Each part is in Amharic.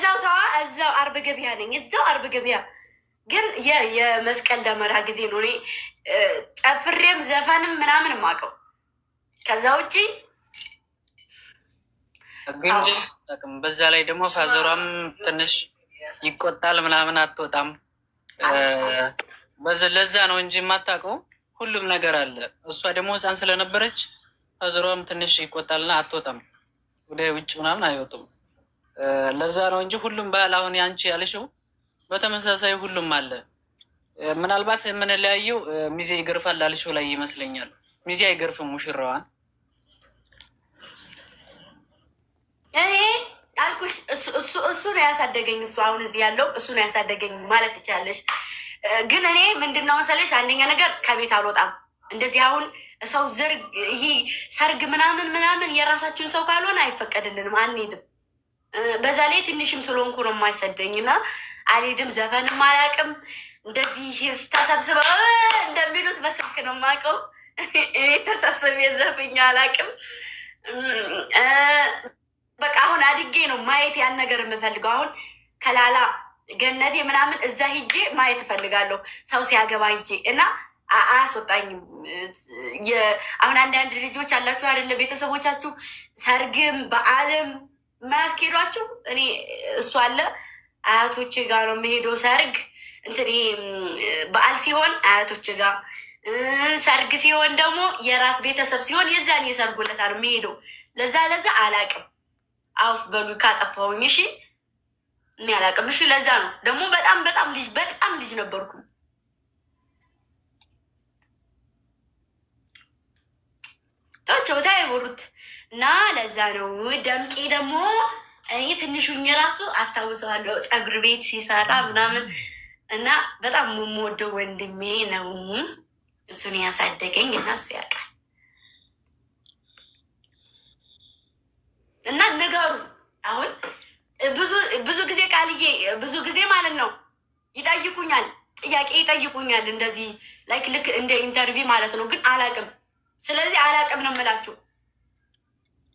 እዛው ተዋ፣ እዛው አርብ ገበያ ነኝ፣ እዛው አርብ ገበያ። ግን የመስቀል ደመራ ጊዜ ነው እኔ ጨፍሬም ዘፈንም ምናምን የማውቀው። ከዛ ውጪ ግን በዛ ላይ ደግሞ ፋዘሯም ትንሽ ይቆጣል ምናምን፣ አትወጣም። ለዛ ነው እንጂ የማታውቀው ሁሉም ነገር አለ። እሷ ደግሞ ሕፃን ስለነበረች ፋዘሯም ትንሽ ይቆጣልና አትወጣም፣ ወደ ውጭ ምናምን አይወጡም። ለዛ ነው እንጂ ሁሉም ባህል አሁን ያንቺ ያልሽው በተመሳሳይ ሁሉም አለ። ምናልባት የምንለያየው ሚዜ ይገርፋል ላልሽው ላይ ይመስለኛል። ሚዜ አይገርፍም ሙሽራዋን። እኔ አልኩሽ እሱ ነው ያሳደገኝ። እሱ አሁን እዚህ ያለው እሱ ነው ያሳደገኝ ማለት ትችላለሽ። ግን እኔ ምንድን ነው መሰለሽ፣ አንደኛ ነገር ከቤት አልወጣም። እንደዚህ አሁን ሰው ይሄ ሰርግ ምናምን የራሳችን ሰው ካልሆነ አይፈቀድልንም፣ አንሄድም። በዛ ላይ ትንሽም ስለሆንኩ ነው የማይሰደኝ እና አልሄድም። ዘፈንም አላውቅም። እንደዚህ ተሰብስበው እንደሚሉት በስልክ ነው የማውቀው። እኔ ተሰብስቤ ዘፍኜ አላውቅም። በቃ አሁን አድጌ ነው ማየት ያን ነገር የምፈልገው። አሁን ከላላ ገነቴ ምናምን እዛ ሂጄ ማየት እፈልጋለሁ፣ ሰው ሲያገባ ሂጄ እና አያስወጣኝም። አሁን አንዳንድ ልጆች አላችሁ አይደለ፣ ቤተሰቦቻችሁ ሰርግም በዓልም የማያስኬዷችሁ። እኔ እሱ አለ አያቶች ጋር ነው የምሄደው። ሰርግ እንትን በዓል ሲሆን አያቶች ጋር፣ ሰርግ ሲሆን ደግሞ የራስ ቤተሰብ ሲሆን የዛን የሰርጉ ዕለት ነው የምሄደው። ለዛ አላቅም። አውፍ በሉ ካጠፋሁኝ። እሺ እኔ አላቅም። እሺ ለዛ ነው ደግሞ በጣም ልጅ ነበርኩኝ። ቸውታ ይወሩት እና ለዛ ነው ደምቄ ደግሞ እኔ ትንሹኝ ራሱ አስታውሰዋለሁ ፀጉር ቤት ሲሰራ ምናምን እና በጣም የምወደው ወንድሜ ነው። እሱን ያሳደገኝ እና እሱ ያውቃል። እና ንገሩ አሁን ብዙ ጊዜ ቃልዬ ብዙ ጊዜ ማለት ነው ይጠይቁኛል፣ ጥያቄ ይጠይቁኛል እንደዚህ ልክ እንደ ኢንተርቪው ማለት ነው። ግን አላቅም። ስለዚህ አላቅም ነው የምላችሁ።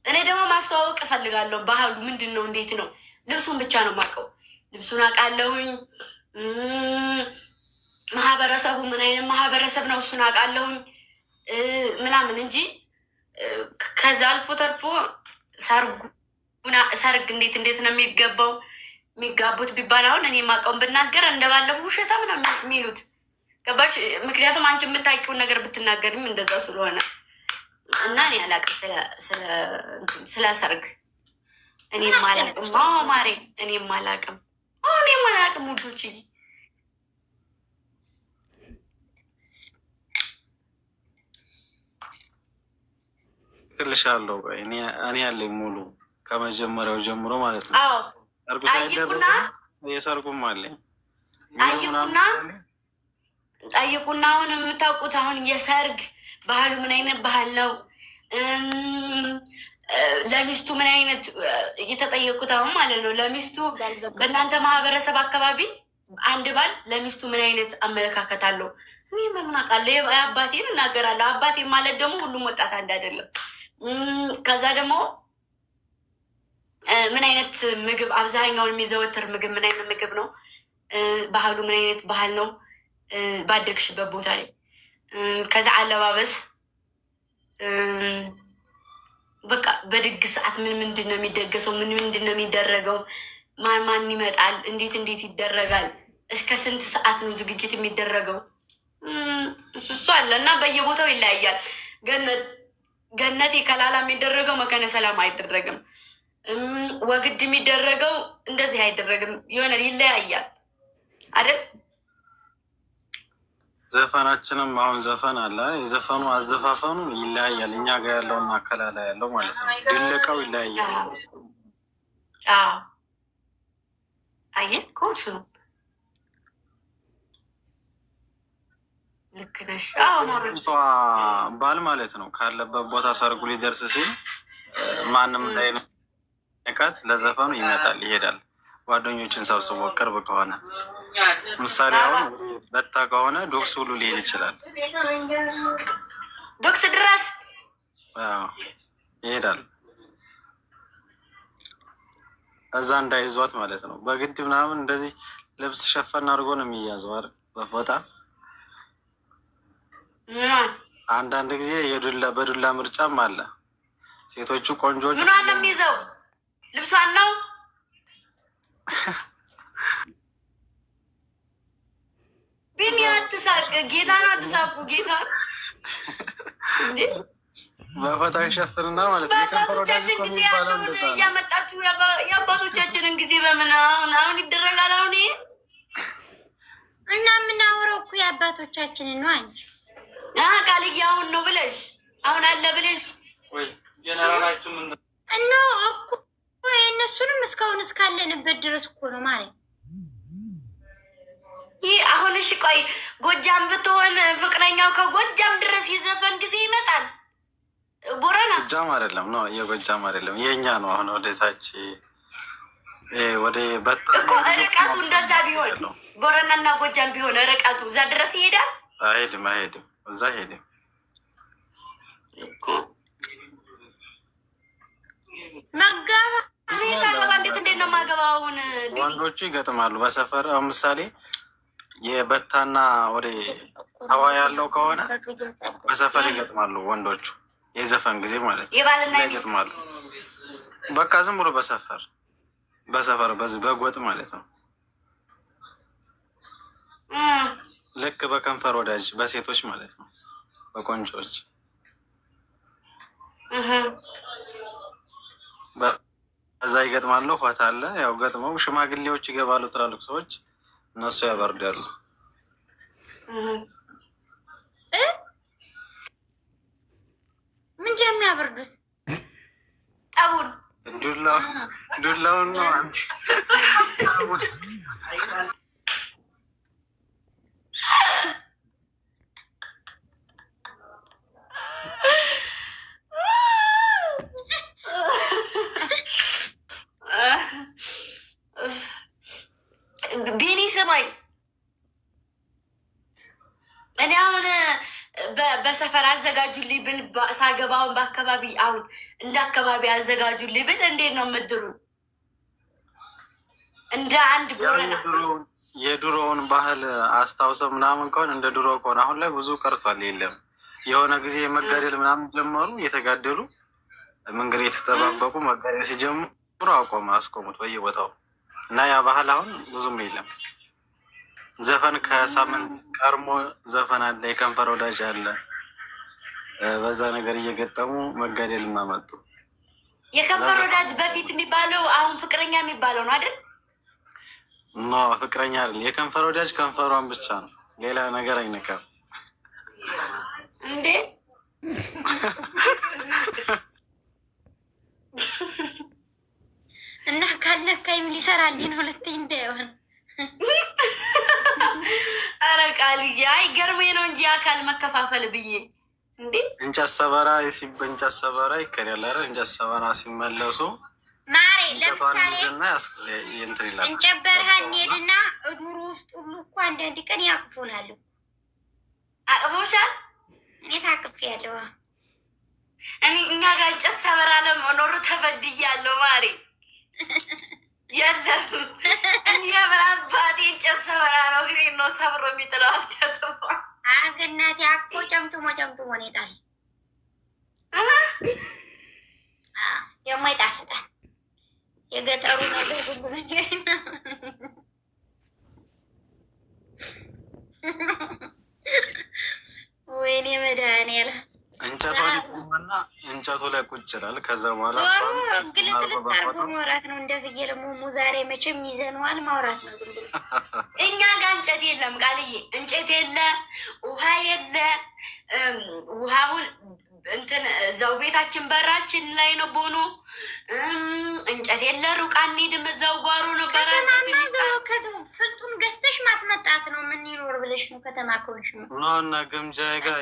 እኔ ደግሞ ማስተዋወቅ እፈልጋለሁ። ባህሉ ምንድን ነው? እንዴት ነው? ልብሱን ብቻ ነው የማውቀው። ልብሱን አውቃለሁኝ። ማህበረሰቡ ምን አይነት ማህበረሰብ ነው እሱን አውቃለሁኝ ምናምን እንጂ ከዛ አልፎ ተርፎ ሰርግ እንዴት ነው የሚገባው የሚጋቡት ቢባል አሁን እኔ የማውቀውን ብናገር እንደባለፉ ውሸታ ምናምን የሚሉት ገባሽ? ምክንያቱም አንቺ የምታውቂውን ነገር ብትናገርም እንደዛ ስለሆነ እና እኔ አላውቅም ስለ ሰርግ። እኔም አላውቅም ማሬ፣ እኔም አላውቅም ውዶች። ክልሻለሁ እኔ ያለኝ ሙሉ ከመጀመሪያው ጀምሮ ማለት ነው። ጠይቁና የሰርጉም አለኝ። ጠይቁና አሁን የምታውቁት አሁን የሰርግ ባህሉ ምን አይነት ባህል ነው? ለሚስቱ ምን አይነት እየተጠየቁት አሁን ማለት ነው። ለሚስቱ በእናንተ ማህበረሰብ አካባቢ አንድ ባል ለሚስቱ ምን አይነት አመለካከት አለው? እኔ ምን አውቃለሁ? አባቴን እናገራለሁ። አባቴ ማለት ደግሞ ሁሉም ወጣት አንድ አይደለም። ከዛ ደግሞ ምን አይነት ምግብ አብዛኛውን የሚዘወትር ምግብ ምን አይነት ምግብ ነው? ባህሉ ምን አይነት ባህል ነው? ባደግሽበት ቦታ ላይ ከዛ አለባበስ፣ በቃ በድግስ ሰዓት ምንድን ነው የሚደገሰው? ምንድን ነው የሚደረገው? ማን ይመጣል? እንዴት ይደረጋል? እስከ ስንት ሰዓት ነው ዝግጅት የሚደረገው? እሱ አለ እና በየቦታው ይለያያል። ገነቴ ከላላ የሚደረገው መካነ ሰላም አይደረግም። ወግድ የሚደረገው እንደዚህ አይደረግም። የሆነ ይለያያል አይደል? ዘፈናችንም አሁን ዘፈን አለ። የዘፈኑ አዘፋፈኑ ይለያያል። እኛ ጋር ያለውና ከላላ ያለው ማለት ነው። ድለቃው ይለያያል። አየን ኮሱ ነው። ልክ ነሽ። ባል ማለት ነው ካለበት ቦታ ሰርጉ ሊደርስ ሲል ማንም እንዳይነካት ለዘፈኑ ይመጣል፣ ይሄዳል። ጓደኞችን ሰብስቦ ቅርብ ከሆነ ምሳሌ አሁን በታ ከሆነ ዶክስ ሁሉ ሊሄድ ይችላል። ዶክስ ድረስ ይሄዳል እዛ እንዳይዟት ማለት ነው። በግድ ምናምን እንደዚህ ልብስ ሸፈን አድርጎ ነው የሚያዘው አይደል? በፎጣ አንዳንድ ጊዜ በዱላ ምርጫም አለ። ሴቶቹ ቆንጆች ምኗን ነው የሚይዘው? ልብሷን ነው። ቢኒ አትሳቅ፣ ጌታን አትሳቁ። ጌታ እንዴ በፎጣ ይሸፍንና ማለት ነው። በአባቶቻችን ጊዜ ያለውን እያመጣችሁ የአባቶቻችንን ጊዜ በምን አሁን ይደረጋል? አሁን ይሄ እና የምናወራው እኮ የአባቶቻችንን ነው። አንቺ ቃልዬ አሁን ነው ብለሽ አሁን አለ ብለሽ እኖ እኮ የእነሱንም እስካሁን እስካለንበት ድረስ እኮ ነው ማለት ይህ አሁን። እሺ ቆይ ጎጃም ብትሆን ፍቅረኛው ከጎጃም ድረስ የዘፈን ጊዜ ይመጣል። ቦረና ጎጃም አይደለም ነው የጎጃም አይደለም የእኛ ነው። አሁን ወደታች ወደ እኮ ርቀቱ እንደዛ ቢሆን ቦረና እና ጎጃም ቢሆን ርቀቱ እዛ ድረስ ይሄዳል። አይሄድም እዛ አይሄድም እኮ ሳገባ እንዴት ነው የማገባው? አሁን ወንዶቹ ይገጥማሉ በሰፈር። አሁን ምሳሌ የበታና ወደ ሀዋ ያለው ከሆነ በሰፈር ይገጥማሉ ወንዶቹ። የዘፈን ጊዜ ማለት ነው የባልና ይገጥማሉ። በቃ ዝም ብሎ በሰፈር በዚህ በጎጥ ማለት ነው። ልክ በከንፈር ወዳጅ በሴቶች ማለት ነው፣ በቆንጆች እዛ ይገጥማሉ። ሆታ አለ ያው ገጥመው ሽማግሌዎች ይገባሉ፣ ትላልቅ ሰዎች እነሱ ያበርዳሉ። ምንድን ነው የሚያበርዱት? ጠቡን ዱላውን ነው አንቺ ቢኒ ስማኝ፣ እኔ አሁን በሰፈር አዘጋጁልኝ ብል ሳገባ አሁን በአካባቢ አሁን እንደ አካባቢ አዘጋጁልኝ ብል እንዴት ነው የምድሩን? እንደ አንድ ቦረና የድሮውን ባህል አስታውሰው ምናምን ከሆነ እንደ ድሮ ከሆነ አሁን ላይ ብዙ ቀርቷል። የለም የሆነ ጊዜ መጋደል ምናምን ጀመሩ፣ እየተጋደሉ መንገድ የተጠባበቁ መጋደል ሲጀምሩ አስቆሙት በየቦታው እና ያ ባህል አሁን ብዙም የለም። ዘፈን ከሳምንት ቀርሞ ዘፈን አለ፣ የከንፈር ወዳጅ አለ። በዛ ነገር እየገጠሙ መጋደል ማመጡ። የከንፈር ወዳጅ በፊት የሚባለው አሁን ፍቅረኛ የሚባለው ነው አይደል? ኖ ፍቅረኛ አይደል። የከንፈር ወዳጅ ከንፈሯን ብቻ ነው፣ ሌላ ነገር አይነካም። እንዴ እና ካልነካይም ሊሰራልኝ ነው ልትይ እንዳይሆን። ኧረ ቃልዬ አይገርመኝ ነው እንጂ አካል መከፋፈል ብዬ እንዴ እንጨት ሰበራ እንጨት ሰበራ ይከዳል። ኧረ እንጨት ሰበራ ሲመለሱ ማሬ ለምሳሌ እንጨት በረሃ እንሄድና እዱሩ ውስጥ ሁሉ እኮ አንዳንድ ቀን ያቅፉናል። አቅፎሻል? እኔ ታቅፍ ያለው እኛ ጋር እንጨት ሰበራ ለመኖሩ ተበድያለሁ ማሬ። የለም እኛ ምናባቴ እንጨት ሰበራ ነው ግን ነው ሰብሮ የሚጥለው አብተሰባ አግናት ያኮ ጨምጭሞ ነው ይጣል። ደግሞ ይጣፍጣል። የገጠሩ ነገር ሁሉ ነገር ወይኔ መድኃኒዓለም እንጨቱ ላይ ቁጭ ይላል። ከዛ በኋላ ግልጥልጥ አድርጎ ማውራት ነው። እንደ ፍየል ሙሙ ዛሬ መቼም ይዘነዋል። ማውራት ነው ዝም ብሎ። እኛ ጋር እንጨት የለም ቃልዬ፣ እንጨት የለ፣ ውሃ የለ። ውሃውን እንትን እዛው ቤታችን በራችን ላይ ነው ቦኖ። እንጨት የለ፣ ሩቅ አንሄድም። እዛው ጓሮ ነው በራሳ ፍልጡን ገዝተሽ ማስመጣት ነው። ምን ይኖር ብለሽ ነው? ከተማ ከሆንሽ ነው እና ግምጃ ጋር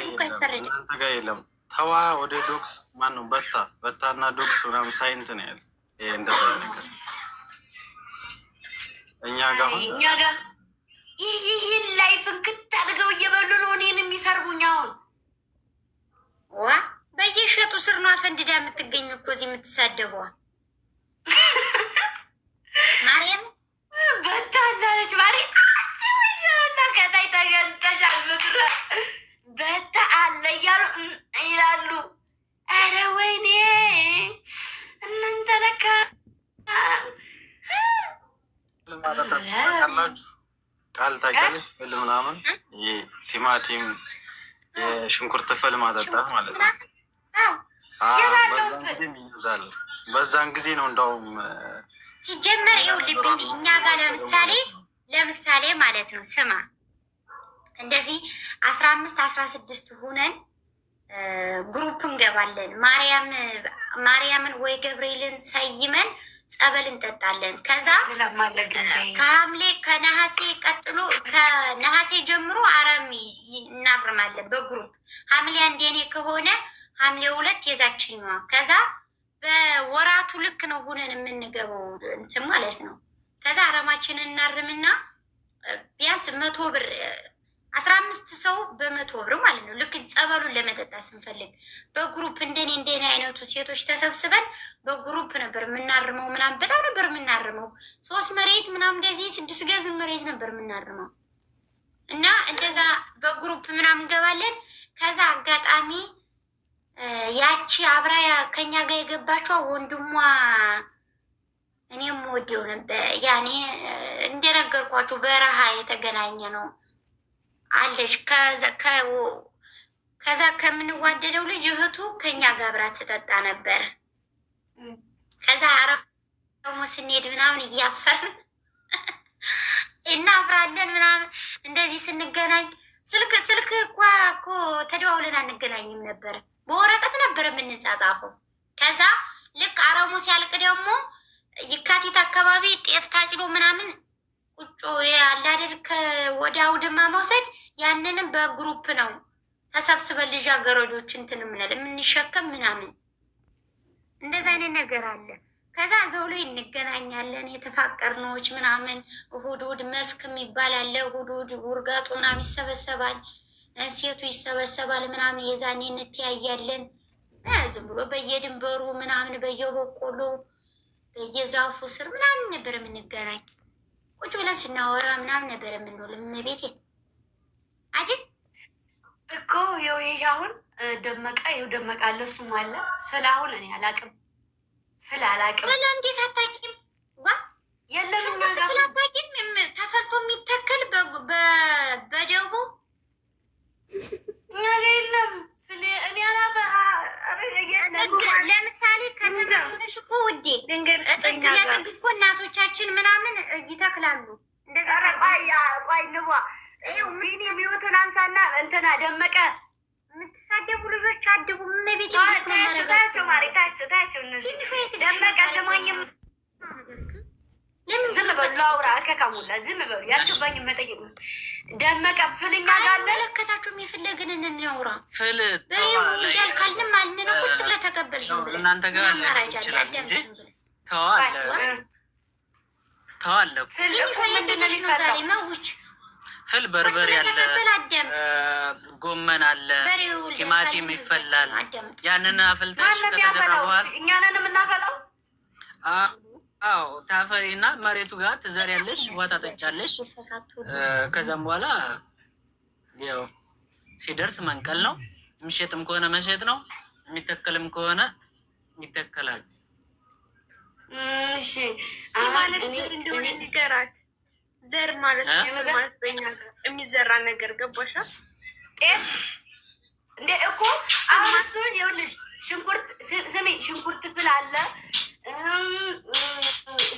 እናንተ ጋር የለም። ተዋ ወደ ዶክስ ማን ነው በታና ዶክስ ምናምን ሳይንት ነው ያለ። ይሄ እንደዛ ነገር እኛ ጋር ይህን ላይ ፍንክት አድርገው እየበሉ ነው እኔን የሚሰርቡኝ። አሁን ዋ በየሸጡ ስር ነው አፈንድዳ የምትገኙ እኮ እዚህ የምትሳደበዋ። ማጠጣት ታውቃላችሁ? ቃል ታውቂያለሽ? ፍል ምናምን ቲማቲም የሽንኩርት ፍል ማጠጣት ማለት ነው። በዛን ጊዜ ይይዛል። በዛን ጊዜ ነው እንደውም ሲጀመር ይኸውልህ እኛ ጋር ለምሳሌ ማለት ነው ስማ እንደዚህ 15-16 ሁነን ግሩፕ እንገባለን። ማርያምን ወይ ገብርኤልን ሰይመን ጸበል እንጠጣለን። ከዛ ከሐምሌ ከነሐሴ ቀጥሎ ከነሐሴ ጀምሮ አረም እናርማለን በግሩፕ ሐምሌ አንዴኔ ከሆነ ሐምሌ 2 የዛችኛዋ ከዛ በወራቱ ልክ ነው ሁነን የምንገባው እንትን ማለት ነው። ከዛ አረማችንን እናርምና ቢያንስ 100 ብር 15 ሰው በ100 ብር ማለት ነው። ልክ ጸበሉን ለመጠጣት ስንፈልግ በግሩፕ እንደኔ አይነቱ ሴቶች ተሰብስበን በግሩፕ ነበር የምናርመው ምናምን በጣም ነበር የምናርመው 3 መሬት ምናምን እንደዚህ 6 ገዝ መሬት ነበር የምናርመው እና እንደዛ በግሩፕ ምናምን እንገባለን። ከዛ አጋጣሚ ያቺ አብራ ከኛ ጋር የገባችው ወንድሟ እኔም ወዲው ነበር ያኔ እንደነገርኳችሁ በረሃ የተገናኘ ነው አለሽ። ከዛ ከምንዋደደው ልጅ እህቱ ከኛ ጋር አብራ ትጠጣ ነበር። ከዛ አረሙ ስንሄድ ምናምን እያፈርን እናፍራለን ምናምን እንደዚህ ስንገናኝ ስልክ እኮ ተደዋውለን አንገናኝም ነበር፣ በወረቀት ነበር የምንጻጻፈው። ከዛ ልክ አረሙ ሲያልቅ ደግሞ የካቲት አካባቢ ጤፍ ታጭዶ ምናምን ቁጮ ያላደር ወደ አውድማ መውሰድ ያንንም በግሩፕ ነው ተሰብስበን ልጃገረዶች እንትን የምንሸከም ምናምን እንደዛ አይነት ነገር አለ። ከዛ ዘው ላይ እንገናኛለን የተፋቀርኖች ምናምን እሑድ መስክ የሚባል አለ። እሑድ ውርጋጡ ምናምን ይሰበሰባል፣ ሴቱ ይሰበሰባል ምናምን የዛኔ እንተያያለን። ዝም ብሎ በየድንበሩ ምናምን በየበቆሎ በየዛፉ ስር ምናምን ነበር የምንገናኝ። ቁጭ ብለን ስናወራ ምናምን ነበር የምንውል። እመቤቴ አይደል እኮ ይሄ አሁን ደመቀ ደመቀ አለ እሱም አለ። ፍል አሁን እኔ አላቅም ፍል እንዴት አታውቂም? የለም እኛ ጋር ፍል አታውቂም? ተፈልቶ የሚተከል በደቡ የለም ፍል እኔ ለምሳሌ ከተማሆነሽ እኮ ውዴ ጥግ ለጥግ እኮ እናቶቻችን ምናምን ይተክላሉ። ቆይ ንቧ ሚኒ ሚዩትን አንሳና እንትና ደመቀ የምትሳደቡ ልጆች አድቡ። መቤት ታቸው ማሪ ታቸው ደመቀ ስማኝም ዝም በሉ አውራ ከካሙላ ዝም በሉ ያልገባኝ መጠየቅ ነው። ደመቀ ፍልኛ ጋለ ለከታችሁም የፈለግን እንናውራ ፍል ያል ካልንም አልን ነው ቁጥ ለተቀበል ነው እናንተ ጋር ይችላል እንጂ ተዋለ ፍል እኮ ምንድነው ዛሬ መውጭ ፍል በርበሬ አለ፣ ጎመን አለ፣ ቲማቲም ይፈላል። ያንን አፍልተሽ ከተዘራ በኋላ እኛንን የምናፈላው አዎ ታፈሪና መሬቱ ጋር ትዘሪያለሽ፣ ውሃ ታጠጫለሽ። ከዛም በኋላ ያው ሲደርስ መንቀል ነው። የሚሸጥም ከሆነ መሸጥ ነው፣ የሚተከልም ከሆነ ይተከላል። እሺ ማለት እንደሆነ ንገራት። ዘር ማለት ማለት በእኛ ጋር የሚዘራ ነገር ገባሻ? ጤፍ እንደ እኮ አሁን እሱ ይኸውልሽ ሽንኩርት ስሚ ሽንኩርት ፍል አለ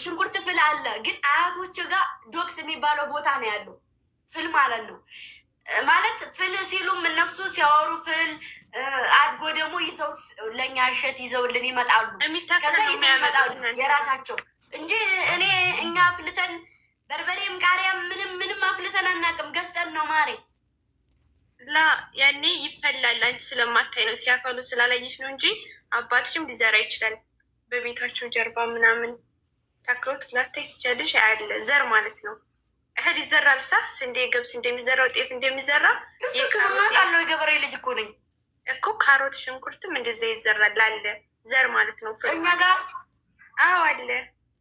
ሽንኩርት ፍል አለ። ግን አያቶች ጋር ዶክስ የሚባለው ቦታ ነው ያለው ፍል ማለት ነው። ማለት ፍል ሲሉም እነሱ ሲያወሩ ፍል አድጎ ደግሞ ይዘው ለእኛ እሸት ይዘውልን ይመጣሉ። ከዛ ይዘው ይመጣሉ የራሳቸው እንጂ እኛ አፍልተን በርበሬም ቃሪያም ምንም አፍልተን አናውቅም። ገዝተን ነው ማሬ። ላ ያኔ ይፈላል። አንቺ ስለማታይ ነው ሲያፈሉ ስላላየሽ ነው እንጂ አባትሽም ሊዘራ ይችላል። በቤታቸው ጀርባ ምናምን ተክሎት ላታይ ትችላለሽ። አያለ ዘር ማለት ነው። እህል ይዘራል። ሳ ስንዴ ገብስ እንደሚዘራው ጤፍ እንደሚዘራ ቃለው የገበሬ ልጅ እኮ ነኝ እኮ። ካሮት ሽንኩርትም እንደዛ ይዘራል። አለ ዘር ማለት ነው። እኛ ጋር አዎ አለ።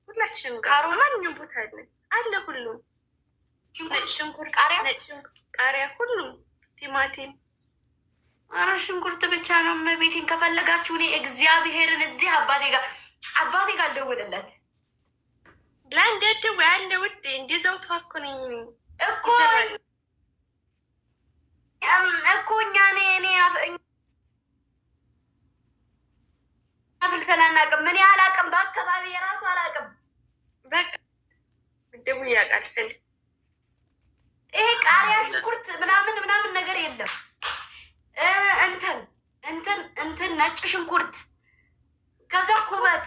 ሁላችንም ጋር ማንኛውም ቦታ አለ ሁሉም። ሽንኩርት፣ ቃሪያ ሁሉም፣ ቲማቲም። አረ ሽንኩርት ብቻ ነው ቤቴን ከፈለጋችሁ እኔ እግዚአብሔርን እዚህ አባቴ ጋር አልደውልለት ለአንዴት አትደው ያለ ውድ እንደዛው ተዋኩኝ እኮ እኛ እኔ አፍልተን አናውቅም። ምን አላውቅም፣ በአካባቢ የራሱ አላውቅም። በቃ ደቡ ያውቃል። ፈል ይሄ ቃሪያ ሽንኩርት ምናምን ነገር የለም። እንትን ነጭ ሽንኩርት ከዛ ኩበት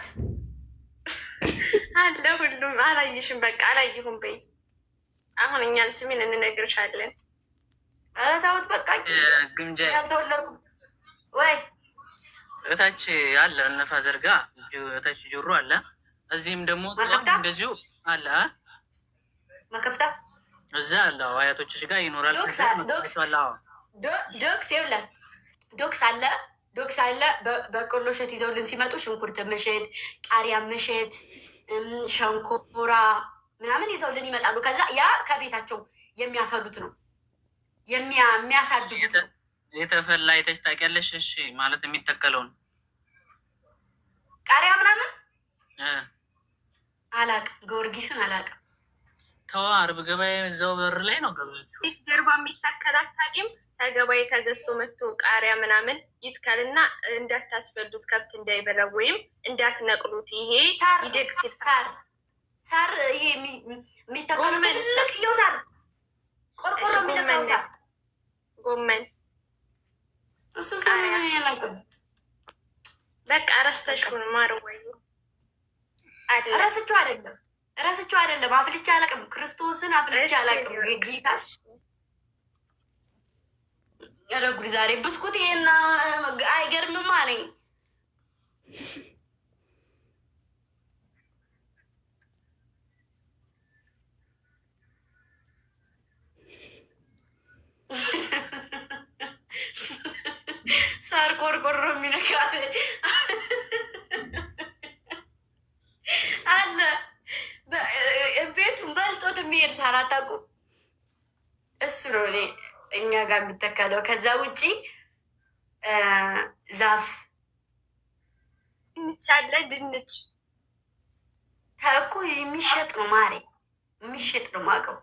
አለ ሁሉም። አላየሽም? በቃ አላየሁም በይ። አሁን እኛን ስሜን እንነግርሻለን። ኧረ ተውት በቃ። ግምጃ ያልተወለድኩ ወይ እታች አለ እነፋ ዘርጋ እታች ጆሮ አለ። እዚህም ደግሞ እንደዚሁ አለ መከፍታ እዛ አለ። አያቶችሽ ጋር ይኖራል። ዶክስ አለ። በቆሎ እሸት ይዘውልን ሲመጡ ሽንኩርት ምሽት፣ ቃሪያ ምሽት፣ ሸንኮራ ምናምን ይዘውልን ይመጣሉ። ከዛ ያ ከቤታቸው የሚያፈሉት ነው የሚያሳድጉት ነው። የተፈላ አይተሽ ታውቂያለሽ? እሺ ማለት የሚተከለውን ቃሪያ ምናምን አላውቅም። ጊዮርጊስን አላውቅም። ተዋ አርብ ገበያ እዛው በር ላይ ነው ገበያችሁ። ፊት ጀርባ የሚታከል አታውቂም? ተገባይ ተገዝቶ መጥቶ ቃሪያ ምናምን ይትከልና እንዳታስበሉት ከብት እንዳይበላ ወይም እንዳትነቅሉት። ይሄ ይደግ ሲል ሳር ይሄ የሚታከለው ትልቅ ሳር ቆርቆሮ የሚነካው ሳር ጎመን እሱ በቃ ረስተሽውን ማርወዩ ረስቼው አይደለም። አፍልቼ አላውቅም። ክርስቶስን አፍልቼ አላውቅም። ጌታ ኧረ ጉድ! ዛሬ ብስኩት ይሄና አይገርምም አለኝ። ሳር ቆርቆሮ የሚነካ አለ። ቤቱን በልጦት የሚሄድ ሳር አታውቁም? እሱ ነው እኛ ጋር የሚተከለው። ከዛ ውጪ ዛፍ እንቻለ ድንች እኮ የሚሸጥ ነው ማሬ፣ የሚሸጥ ነው ማቀው።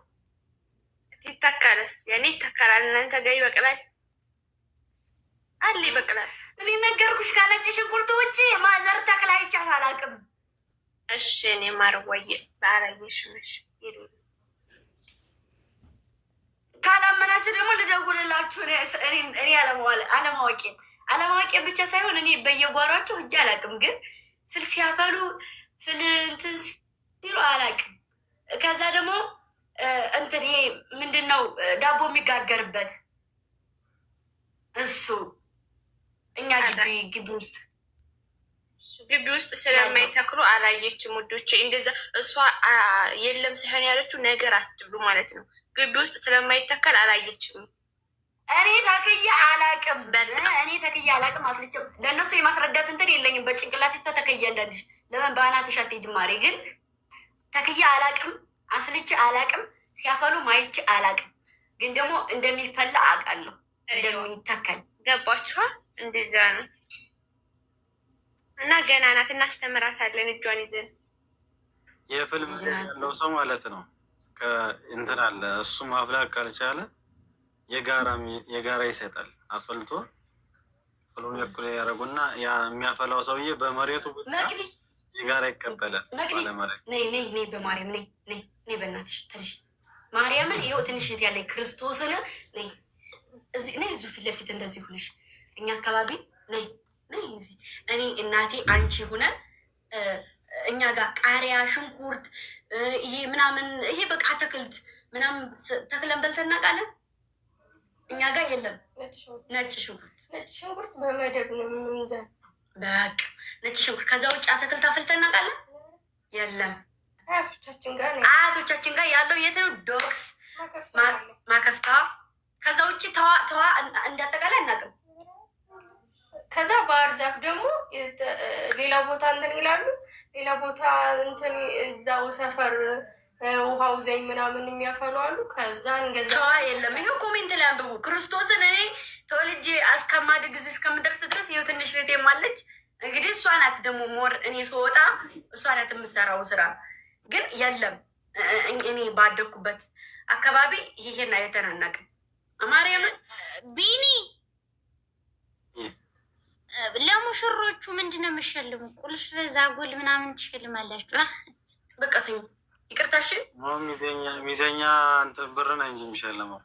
ይተካለስ? ያኔ ይተካላል። እናንተ ጋር ይበቅላል አለ ይበቅላል። እኔ ነገርኩሽ፣ ከነጭ ሽንኩርት ውጭ ማዘር ተክላ ይቻት አላውቅም። እሺ እኔ ማርዋየ ባላየሽምሽ ካላመናችሁ ደግሞ ልደውልላችሁ። እኔ አለማወቄ ብቻ ሳይሆን እኔ በየጓሯቸው እጅ አላውቅም፣ ግን ፍል ሲያፈሉ ፍል እንትን ሲሉ አላውቅም። ከዛ ደግሞ እንትን ይሄ ምንድን ነው ዳቦ የሚጋገርበት እሱ እኛ ግቢ ውስጥ ስለማይተክሉ አላየችም ውዶቼ። እንደዛ እሷ የለም ሳይሆን ያለችው ነገር አትብሉ ማለት ነው። ግቢ ውስጥ ስለማይተከል አላየችም። እኔ ተክዬ አላቅም። አፍልቼው ለእነሱ የማስረዳት እንትን የለኝም። በጭንቅላትሽ ተተከየ እንዳልሽ ለምን በአናትሽ አትሄጂም? ማሬ ግን ተክዬ አላቅም፣ አፍልቼ አላቅም፣ ሲያፈሉ ማይቼ አላቅም። ግን ደግሞ እንደሚፈላ አውቃለሁ፣ እንደሚተከል ገባችኋል? እንደዚያ ነው እና ገና ናት፣ እናስተምራታለን እጇን ይዘን። የፍልም ያለው ሰው ማለት ነው እንትን አለ። እሱ ማፍላት ካልቻለ የጋራ ይሰጣል። አፈልቶ ፍሉን እኩል ያደረጉና ያ የሚያፈላው ሰውዬ በመሬቱ የጋራ ይቀበላል። ነይ በማርያም ነይ በእናትሽ ትንሽ ማርያምን ይኸው ትንሽ እህት ያለኝ ክርስቶስን ነይ እዚሁ ፊት ለፊት እንደዚህ ሆነሽ እኛ አካባቢ ነይ እኔ እናቴ አንቺ ሆነን እኛ ጋር ቃሪያ ሽንኩርት ይሄ ምናምን ይሄ በቃ አትክልት ምናምን ተክለን በልተን እናውቃለን። እኛ ጋር የለም ነጭ ሽንኩርት በመደብ ነው የምንዘን። በቃ ነጭ ሽንኩርት። ከዛ ውጭ አትክልት አፍልተን እናውቃለን? የለም። አያቶቻችን ጋር ያለው የት ነው? ዶክስ ማከፍታ። ከዛ ውጭ ተዋ እንዳጠቃላይ አናውቅም። ከዛ ባህር ዛፍ ደግሞ ሌላ ቦታ እንትን ይላሉ። ሌላ ቦታ እንትን እዛው ሰፈር ውሃው ዘይ ምናምን የሚያፈሉ አሉ። ከዛ እንገዛ ተዋ የለም። ይሄው ኮሜንት ላይ አንብቡ። ክርስቶስን እኔ ተወልጄ እስከማድግ ጊዜ እስከምደርስ ድረስ ይኸው ትንሽ ቤት የማለች እንግዲህ እሷ ናት ደግሞ ሞር እኔ ስወጣ እሷ ናት የምሰራው ስራ። ግን የለም እኔ ባደኩበት አካባቢ ይሄን አይተናናቅም። ማርያምን ቢኒ ለሙሽሮቹ ምንድን ነው የምትሸልሙ? ቁልፍ ዛጎል ምናምን ትሸልማላችሁ? በቃ ተኝ ይቅርታሽን ሚዘኛ እንትን ብር ነው እንጂ የሚሸልመው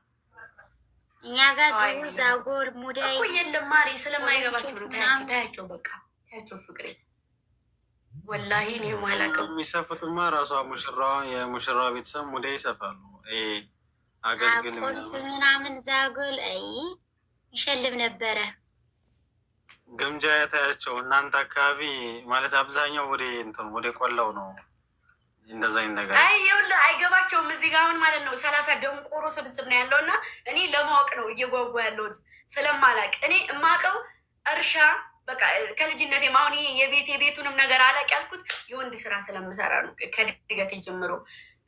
እኛ ጋር ዛጎል ሙዳይ እኮ የለም። ማሪ ስለማይገባቸው ነው። ታያቸው በቃ ታያቸው ፍቅሬ ወላሂ እኔ ማላውቅም። የሚሰፉትማ ራሷ ሙሽራዋን የሙሽራዋ ቤተሰብ ሙዳይ ይሰፋሉ። አገልግል ምናምን ዛጎል ይሸልም ነበረ። ግምጃ የታያቸው እናንተ አካባቢ ማለት አብዛኛው ወደ እንትን ወደ ቆላው ነው እንደዛ ነገር። አይ ይኸውልህ አይገባቸውም። እዚህ ጋር አሁን ማለት ነው 30 ደንቆሮ ስብስብ ነው ያለው እና እኔ ለማወቅ ነው እየጓጓ ያለሁት ስለማላውቅ። እኔ የማውቀው እርሻ በቃ ከልጅነቴም አሁን የቤቱንም ነገር አላቅ ያልኩት የወንድ ስራ ስለምሰራ ነው። ከድገት ጀምሮ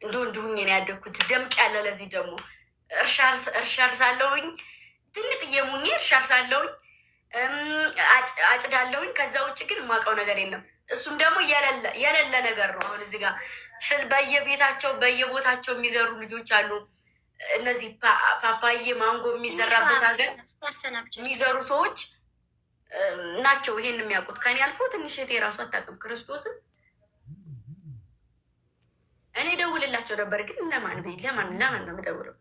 እንዲሁኝ ነው ያደግኩት። ደምቅ ያለ ለዚህ ደግሞ እርሻ እርሳለሁኝ፣ ትንጥዬ ሙኜ እርሻ እርሳለሁኝ፣ አጭዳለሁኝ። ከዛ ውጭ ግን የማውቀው ነገር የለም። እሱም ደግሞ የሌለ ነገር ነው። አሁን እዚህ ጋር በየቤታቸው በየቦታቸው የሚዘሩ ልጆች አሉ። እነዚህ ፓፓዬ ማንጎ የሚዘራበት ሀገር የሚዘሩ ሰዎች ናቸው ይሄን የሚያውቁት። ከኔ አልፎ ትንሽ እህቴ ራሱ አታውቅም ክርስቶስን። እኔ ደውልላቸው ነበር ግን ለማን ነው የምደውለው?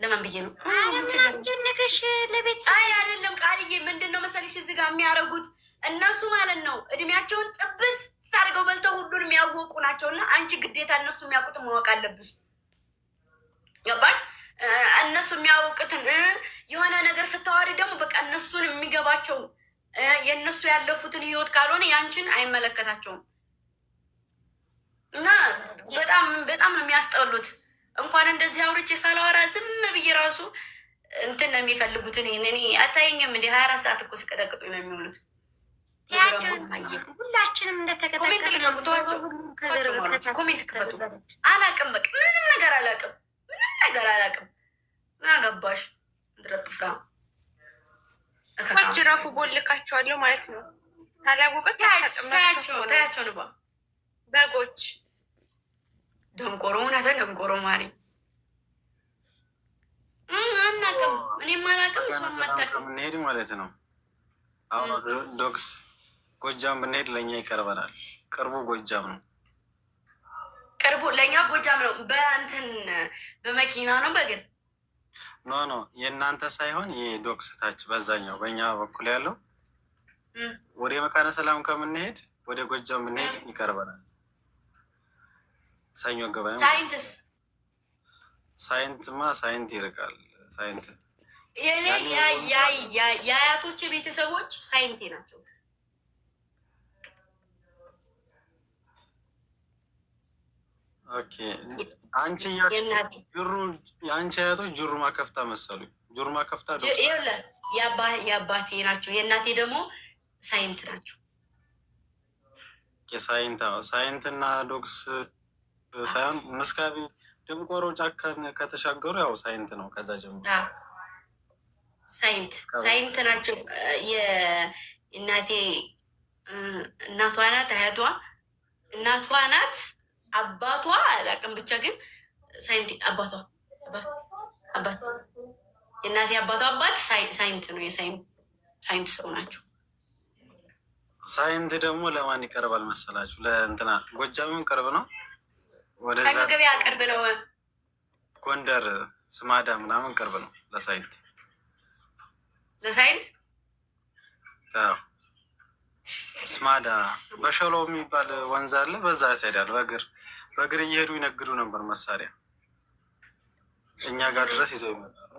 ለማን ብዬ ነው? አስጨነቀሽ? ለቤት አይ አይደለም ቃልዬ፣ ምንድን ነው መሰልሽ እዚህ ጋር የሚያደርጉት እነሱ ማለት ነው እድሜያቸውን ጥብስ አድርገው በልተው ሁሉን የሚያወቁ ናቸው። እና አንቺ ግዴታ እነሱ የሚያውቁት ማወቅ አለብሽ። ገባሽ? እነሱ የሚያውቁትን የሆነ ነገር ስታዋሪ ደግሞ በቃ እነሱን የሚገባቸው የእነሱ ያለፉትን ህይወት ካልሆነ ያንቺን አይመለከታቸውም። እና በጣም ነው የሚያስጠሉት። እንኳን እንደዚህ አውርቼ ሳላወራ ዝም ብዬ ራሱ እንትን ነው የሚፈልጉት። እኔ አታየኝም እንዲ 24 ሰዓት እኮ ሲቀጠቅጡ ነው የሚውሉት። ሁላችንም እንደተቀጠቀጥናቸው ኮሜንት ክፈቱ። አላቅም በቃ ምንም ነገር አላቅም። ምን አገባሽ? ድረጥፍራ ጅራፉ ቦልካቸዋለሁ ማለት ነው። ታላወቀት ታያቸው ንባ በጎች ደንቆሮ እውነትን ደንቆሮ ማሪ አናቅም። እኔም አላቅም። እሷም አታቅም። እንሄድ ማለት ነው። አሁን ዶክስ ጎጃም ብንሄድ ለእኛ ይቀርበናል። ቅርቡ ጎጃም ነው። ቅርቡ ለእኛ ጎጃም ነው። በእንትን በመኪና ነው በግን ኖ የእናንተ ሳይሆን የዶክስ ታች በዛኛው በእኛ በኩል ያለው ወደ መካነ ሰላም ከምንሄድ ወደ ጎጃም ብንሄድ ይቀርበናል። ሰኞ ገበያ ሳይንት ይርቃል። ሳይንት የአያቶች ቤተሰቦች ሳይንቴ ናቸው። ኦኬ አንቺ የአንቺ አያቶች ጁርማ ከፍታ መሰሉ። ጁርማ ከፍታ የአባቴ ናቸው። የእናቴ ደግሞ ሳይንት ናቸው። ሳይንትና ዶክስ ሳይሆን መስካቢ ደንቆሮ ጫካን ከተሻገሩ ያው ሳይንት ነው። ከዛ ጀምሮ ሳይንት ናቸው። የእናቴ እናቷ ናት። አያቷ እናቷ ናት። አባቷ አላውቅም። ብቻ ግን ሳይንት አባቷ የእናቴ አባቷ አባት ሳይንት ነው። ሳይንት ሰው ናቸው። ሳይንት ደግሞ ለማን ይቀርባል መሰላችሁ? ለእንትና ጎጃምም ቅርብ ነው። ወደዛ ገበያ ቅርብ ነው። ጎንደር ስማዳ ምናምን ቅርብ ነው ለሳይንት ስማዳ በሸሎ የሚባል ወንዝ አለ። በዛ ያስሄዳል። በእግር እየሄዱ ይነግዱ ነበር መሳሪያ። እኛ ጋር ድረስ ይዘው ይመጣሉ።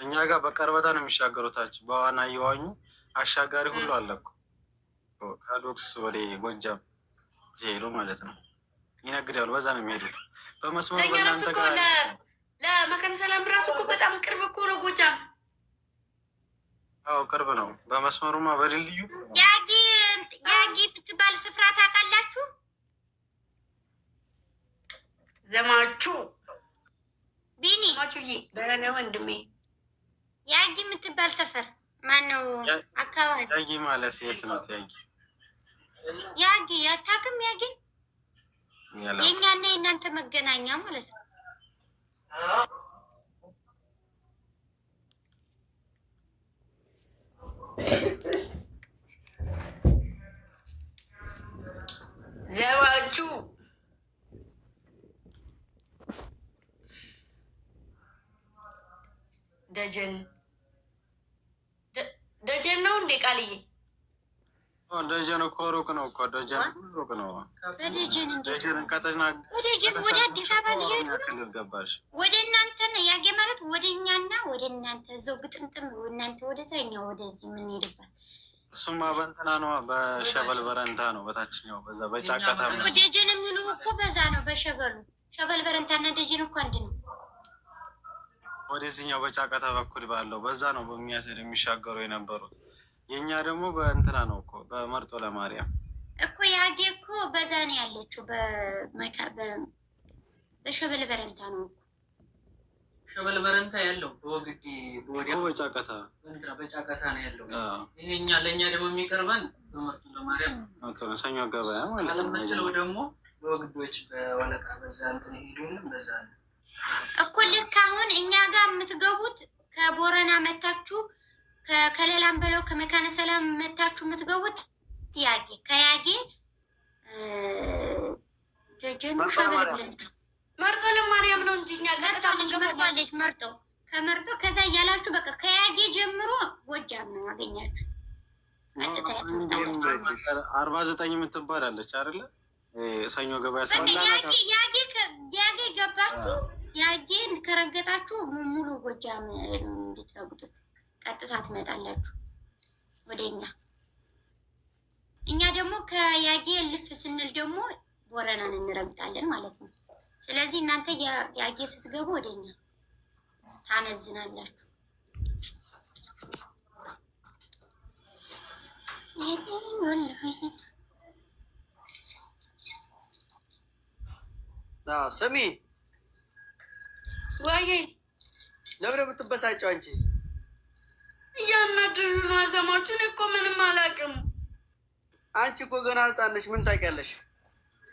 እኛ ጋር በቀርበታ ነው የሚሻገሩታቸው። በዋና እየዋኙ አሻጋሪ ሁሉ አለኩ። ከዶክስ ወደ ጎጃም ሲሄዱ ማለት ነው ይነግዳሉ። በዛ ነው የሚሄዱት በመስመሩ። በእናንተ ጋር ለመካነ ሰላም ራሱ እኮ በጣም ቅርብ እኮ ነው ጎጃም። አዎ ቅርብ ነው። በመስመሩማ በድልድዩ ያጊ ብትባል ስፍራ ታውቃላችሁ? ዘማቹ ቢኒ ማቹዬ በረነ ወንድሜ ያጊ የምትባል ሰፈር ማነው? አካባቢ ያጊ ማለት የት ነው? ያጊ ያታክም ያጊ የኛና የእናንተ መገናኛ ማለት ነው። ዘዋቹ ደጀን ነው እንዴ ቃልዬ? ደጀን እኮ ሩቅ ነው እኮ ደጀን ሩቅ ነው። ደጀን ከተና ወደ አዲስ አበባ ሊሄዱ ክልል ገባሽ። ወደ እናንተ ነው ያጌ ማለት ወደ እኛና ወደ እናንተ እዛው ግጥምጥም እናንተ ወደዛ እኛ ወደዚህ የምንሄድበት እሱማ በእንትና ነው በሸበል በረንታ ነው በታችኛው በዛ በጫቃታ ነው። ደጀን የሚሉ እኮ በዛ ነው በሸበሉ ሸበል በረንታና ደጀን እኮ አንድ ነው። ወደዚህኛው በጫቃታ በኩል ባለው በዛ ነው በሚያስር የሚሻገሩ የነበሩት። የእኛ ደግሞ በእንትና ነው እኮ በመርጦ ለማርያም እኮ ያጌ እኮ በዛ ነው ያለችው በሸበል በረንታ ነው እኮ ሸበል በረንታ ያለው በወግዲ ወዲያ በጫቃታ ነው ያለው። ይሄኛ ለእኛ ደግሞ የሚቀርበን በመርጦ ለማርያም ሰኞ ገበያ ማለት ነው። ደግሞ በወግዶች በወለቃ በዛ እንትን ሄዱ የለም በዛ ነው እኮ ልክ አሁን እኛ ጋር የምትገቡት ከቦረና መታችሁ ከሌላም በለው ከመካነ ሰላም መታችሁ የምትገቡት ያጌ ከያጌ ደጀኑ ሸበል በረንታ መርጦ ለማርያም ነው እንጂ እኛ ቀጥታ ልንገባለች መርጦ ከመርጦ ከዛ እያላችሁ በቃ ከያጌ ጀምሮ ጎጃም ነው ያገኛችሁት። ቀጥታ ያትመጣላችሁ 49 የምትባል አለች አይደለ? ሰኞ ገበያ ያጌ ገባችሁ። ያጌን ከረገጣችሁ ሙሉ ጎጃም እንድትረግጡት ቀጥታ ትመጣላችሁ ወደኛ። እኛ ደግሞ ከያጌ ልፍ ስንል ደግሞ ቦረናን እንረግጣለን ማለት ነው። ስለዚህ እናንተ ያጌ ስትገቡ ወደኛ ታመዝናላችሁ። ስሚ ወይ ለምን የምትበሳጨው አንቺ? እያናደዱ ነው አዘማችሁን እኮ ምንም አላውቅም። አንቺ እኮ ገና ሕፃን ነሽ። ምን ታውቂያለሽ?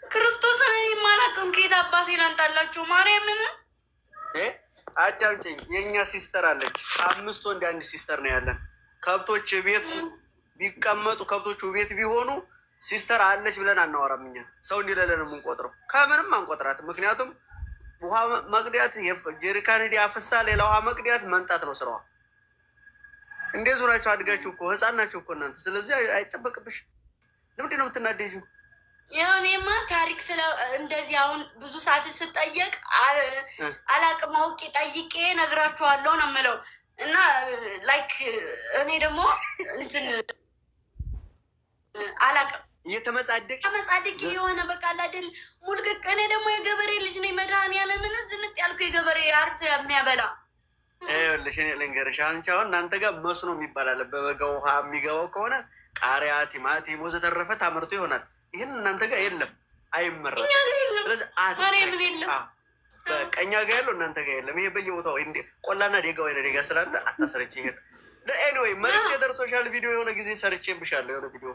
ክርስቶስን እኔ የማላውቅም። ከየት አባቴን አንጣላችሁ? ማርያምን አዳምጪኝ። የእኛ ሲስተር አለች። 5 ወንድ 1 ሲስተር ነው ያለን። ከብቶች ቤት ቢቀመጡ ከብቶቹ ቤት ቢሆኑ ሲስተር አለች ብለን አናወራም። እኛ ሰው እንዲለለን የምንቆጥረው ከምንም አንቆጥራት። ምክንያቱም ውሃ መቅዳት ጀሪካን ሄዲ አፍሳ ሌላ ውሃ መቅዳት መንጣት ነው ስራዋ። እንደዙ ናቸው። አድጋችሁ እኮ ህፃን ናቸው እኮ እናንተ። ስለዚህ አይጠበቅብሽ። ለምንድን ነው የምትናደጂው? እኔማ ታሪክ ስለ እንደዚህ አሁን ብዙ ሰዓት ስጠየቅ አላቅም አውቄ ጠይቄ ነግራችኋለሁ ነው የምለው። እና ላይክ እኔ ደግሞ እንትን አላቅም እየተመጻደቅ የሆነ በቃ አይደል ሙልቅቅ። እኔ ደግሞ የገበሬ ልጅ ነኝ። መድኃኒዓለምን ዝንጥ ያልኩ የገበሬ አርሶ የሚያበላ ይኸውልሽ፣ እኔ ልንገርሽ። አንቺ አሁን እናንተ ጋር መስኖ የሚባል አለ። በበጋ ውሃ የሚገባው ከሆነ ቃሪያ፣ ቲማቲም ወዘተረፈ ታመርቶ ይሆናል። ይህን እናንተ ጋር የለም፣ አይመረም። ስለዚህ ምን የለም በቀኛ ጋር ያለው እናንተ ጋር የለም። ይሄ በየቦታው ቆላና ዴጋ ወይ ዴጋ ስላለ አታሰርች። ይሄ ኤኒዌይ መልዕክት የደርሶሻል። ቪዲዮ የሆነ ጊዜ ሰርቼብሻለሁ። የሆነ ቪዲዮ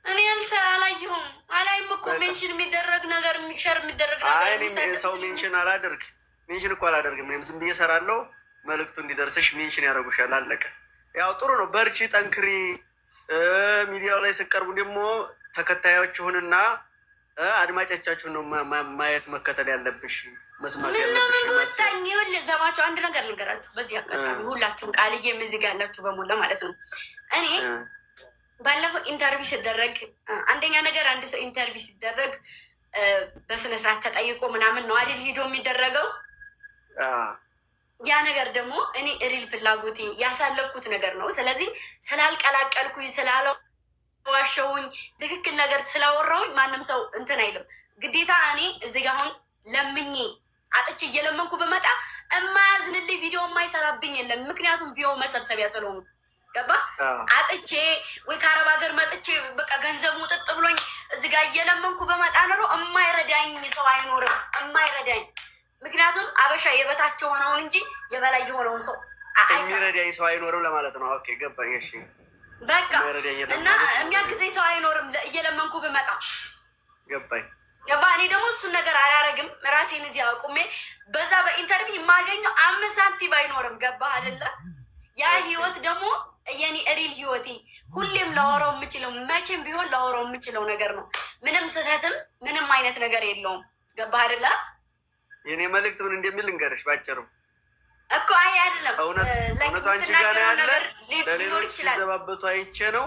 እኔ አላየሁም። አላይም እኮ ሜንሽን የሚደረግ ነገር ሸር የሚደረግ ነገር ሰው ሜንሽን አላደርግ ሜንሽን እኮ አላደርግም። እኔም ዝም ብዬ እሰራለሁ። መልዕክቱ እንዲደርስሽ ሜንሽን ያደርጉሻል። አለቀ። ያው ጥሩ ነው። በርቺ፣ ጠንክሪ። ሚዲያው ላይ ስቀርቡ ደግሞ ተከታዮችሁንና አድማጮቻችሁን ነው ማየት መከተል ያለብሽ፣ መስማት ያለብሽ። ወጣኝ ይኸውልህ፣ ዘማቸው አንድ ነገር ልንገራችሁ በዚህ አጋጣሚ ሁላችሁም ቃልዬ ምዝግ ያላችሁ በሞላ ማለት ነው። እኔ ባለፈው ኢንተርቪው ሲደረግ አንደኛ ነገር አንድ ሰው ኢንተርቪው ሲደረግ በስነስርዓት ተጠይቆ ምናምን ነው አይደል ሂዶ የሚደረገው። ያ ነገር ደግሞ እኔ ሪል ፍላጎቴ ያሳለፍኩት ነገር ነው። ስለዚህ ስላልቀላቀልኩኝ ስላልዋሸሁኝ ትክክል ነገር ስላወራሁኝ ማንም ሰው እንትን አይልም። ግዴታ እኔ እዚህ ጋ አሁን ለምኜ አጥቼ እየለመንኩ በመጣ የማያዝንልኝ ቪዲዮ የማይሰራብኝ የለም። ምክንያቱም ቪዲዮ መሰብሰቢያ ስለሆኑ ገባ። አጥቼ ወይ ከአረብ ሀገር መጥቼ በቃ ገንዘብ ሙጥጥ ብሎኝ እዚህ ጋር እየለመንኩ በመጣ ኖሮ የማይረዳኝ ሰው አይኖርም። የማይረዳኝ ምክንያቱም አበሻ የበታች የሆነውን እንጂ የበላይ የሆነውን ሰው የሚረዳኝ ሰው አይኖርም ለማለት ነው። ኦኬ ገባኝ። እሺ በቃ እና የሚያግዘኝ ሰው አይኖርም። እየለመንኩ ብመጣ ገባኝ። ገባ። እኔ ደግሞ እሱን ነገር አላረግም። ራሴን እዚህ አቁሜ በዛ በኢንተርቪው የማገኘው 5 ሳንቲም አይኖርም። ገባ አይደለ? ያ ህይወት ደግሞ የኔ ሪል ህይወቴ ሁሌም ላወራው የምችለው መቼም ቢሆን ላወራው የምችለው ነገር ነው። ምንም ስህተትም ምንም አይነት ነገር የለውም። ገባ አይደለ? የኔ መልእክት ምን እንደሚል እንገርሽ ባጭሩ እኮ አይ አይደለም፣ እውነቱ አንቺ ጋር ያለ ለሌሎች ሲዘባበቱ አይቼ ነው።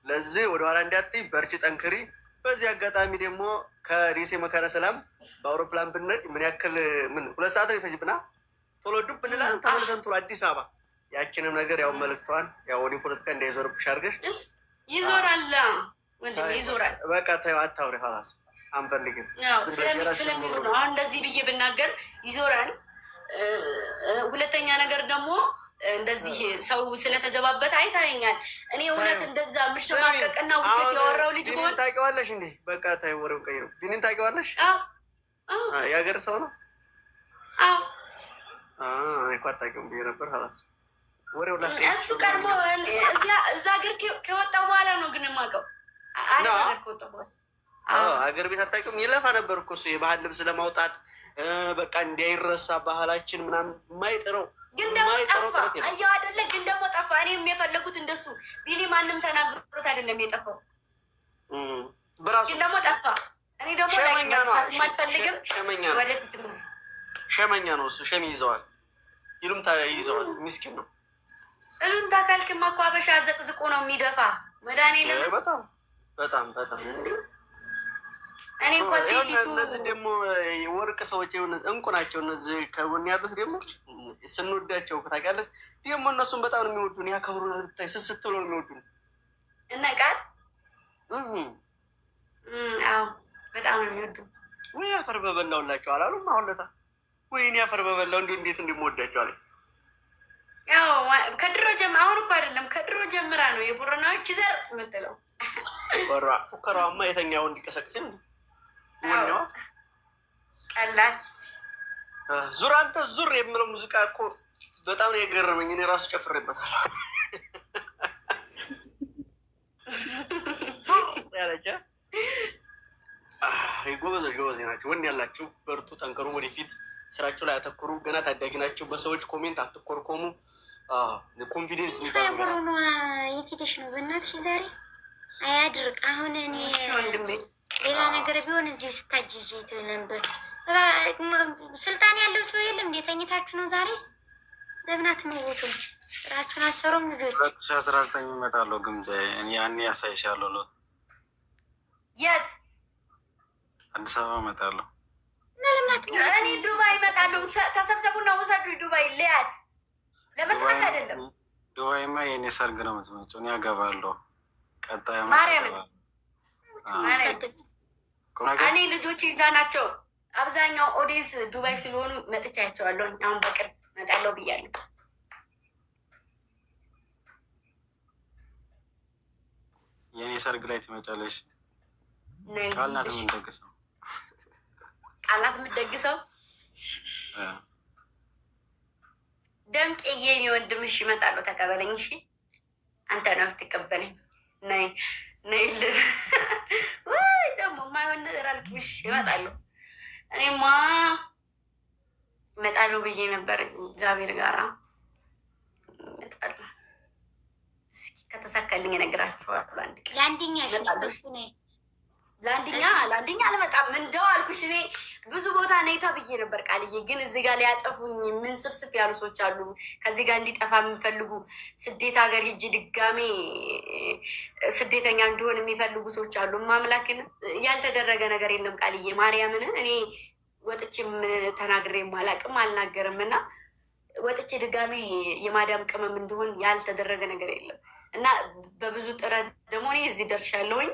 ለዚህ ወደኋላ እንዳትይ፣ በርቺ፣ ጠንክሪ። በዚህ አጋጣሚ ደግሞ ከደሴ መካነ ሰላም በአውሮፕላን ብንሄድ ምን ያክል 2 ሰዓት ይፈጅብና ቶሎ ዱብ እንላለን ተመልሰን ቶሎ አዲስ አበባ። ያችንም ነገር ያው መልእክቷን ያው ወደ ፖለቲካ እንዳይዞርብሽ አድርገሽ ይዞራል ወንድም ይዞራል። በቃ ታዩ አታውሪ ሀላስ አንፈልግም። ስለሚዞር ነው አሁን እንደዚህ ብዬ ብናገር ይዞራል። ሁለተኛ ነገር ደግሞ እንደዚህ ሰው ስለተዘባበት አይታኛል። እኔ እውነት እንደዛ ምሽማቀቅና ውሸት ያወራው ልጅ ሆን ታውቂዋለሽ እንዴ? በቃ ታይ ወሬው ቀይ ነው። ቢኒን ታውቂዋለሽ? የሀገር ሰው ነው። እኔ እኮ አታውቂውም ብዬ ነበር። ሀላስ ወሬው እሱ ቀድሞ እዛ ሀገር ከወጣ በኋላ ነው ግን የማውቀው። ሀገር ከወጣ በኋላ ሀገር ቤት አታውቂውም? ይለፋ ነበር እኮ እሱ የባህል ልብስ ለማውጣት በቃ እንዳይረሳ ባህላችን ምናምን የማይጥረው ግን ደግሞ ጠፋ። አየሁ አይደለ? ግን ደግሞ ጠፋ። እኔም የፈለጉት እንደሱ ቢኒ ማንም ተናግሮት አይደለም የጠፋው፣ ግን ደግሞ ጠፋ። እኔ ደግሞ አልፈልግም። ወደፊት ሸመኛ ነው እሱ። ሸሚ ይዘዋል፣ ይሉምታ ይዘዋል። ሚስኪን ነው። እሉምታ ካልክማ እኮ አበሻ ዘቅዝቆ ነው የሚደፋ። መድኃኒዓለም በጣም በጣም በጣም እኔ እኮ ሴቲቱ እነዚህ ደግሞ ወርቅ ሰዎች የሆነ እንቁ ናቸው። እነዚህ ከጎን ያሉት ደግሞ ስንወዳቸው ታውቂያለሽ። ደግሞ እነሱም በጣም ነው የሚወዱን፣ ያከብሩናል። ብታይ ስስት ብሎ ነው የሚወዱን እና ቃል አዎ በጣም ነው የሚወዱን። ወይ አፈር በበላውላቸው አላሉም? አሁን ለታ ወይ እኔ አፈር በበላው እንዲሁ እንዴት እንደምወዳቸው አለ። ያው ከድሮ አሁን እኮ አይደለም ከድሮ ጀምራ ነው የቡረናዎች ዘር የምትለው። ፉከራዋማ የተኛው እንዲቀሰቅስን ወኛዋ ቀላል ዙር አንተ ዙር የምለው ሙዚቃ እኮ በጣም ነው የገረመኝ። እኔ ራሱ ጨፍሬበታለሁ ያለቻ። ጎበዞች ጎበዜ ናቸው። ወን ያላችሁ በርቱ፣ ጠንከሩ፣ ወደፊት ስራቸው ላይ አተኩሩ። ገና ታዳጊ ናቸው። በሰዎች ኮሜንት አትኮርኮሙ። ኮንፊደንስ የሚባለው ነው። የት ሄደሽ ነው በእናትሽ? ዛሬስ አያድርቅ። አሁን እኔ ሌላ ነገር ቢሆን እዚሁ ስታጅጅ ነበር። ስልጣን ያለው ሰው የለም። እንዴት ተኝታችሁ ነው? ዛሬስ ለምናት መውጡ ስራችሁን አሰሩም። ልጆች 2019 ይመጣለሁ ግምጃ ያኔ ያሳይሻለሁ። የት? አዲስ አበባ እመጣለሁ። እኔ ዱባይ እመጣለሁ። ተሰብሰቡና ውሰዱ። ዱባይ ልያት ለመስራት አይደለም። ዱባይማ የእኔ ሰርግ ነው የምትመጪው። እኔ አገባለሁ። ቀጣይ እኔ ልጆች ይዛ ናቸው። አብዛኛው ኦዲየንስ ዱባይ ስለሆኑ መጥቻያቸዋለሁ። አሁን በቅርብ እመጣለሁ ብያለሁ። የእኔ ሰርግ ላይ ትመጫለሽ። ቃልናት የምንደግሰው ቃላት የምትደግሰው ደምቄ የኔ ወንድምሽ እመጣለሁ። ተቀበለኝ። እሺ አንተ ነው የምትቀበለኝ። ነይ ነይልን። ወይ ደግሞ የማይሆን ነገር አልኩሽ። እመጣለሁ። እኔማ እመጣለሁ ብዬ ነበር እግዚአብሔር ጋራ እመጣለሁ። እስኪ ከተሳካልኝ እነግራችኋለሁ። አንድ ቀን ለአንደኛ አልመጣም። እንደው አልኩሽ እኔ ብዙ ቦታ ነይታ ብዬ ነበር ቃልዬ። ግን እዚህ ጋር ሊያጠፉኝ ምን ስፍስፍ ያሉ ሰዎች አሉ። ከዚህ ጋር እንዲጠፋ የሚፈልጉ ስደት ሀገር ሂጅ ድጋሜ ስደተኛ እንዲሆን የሚፈልጉ ሰዎች አሉ። ማምላክን ያልተደረገ ነገር የለም ቃልዬ ማርያምን። እኔ ወጥቼ ተናግሬ አላቅም አልናገርም። እና ወጥቼ ድጋሜ የማዳም ቅመም እንዲሆን ያልተደረገ ነገር የለም። እና በብዙ ጥረት ደግሞ እኔ እዚህ ደርሻለሁኝ።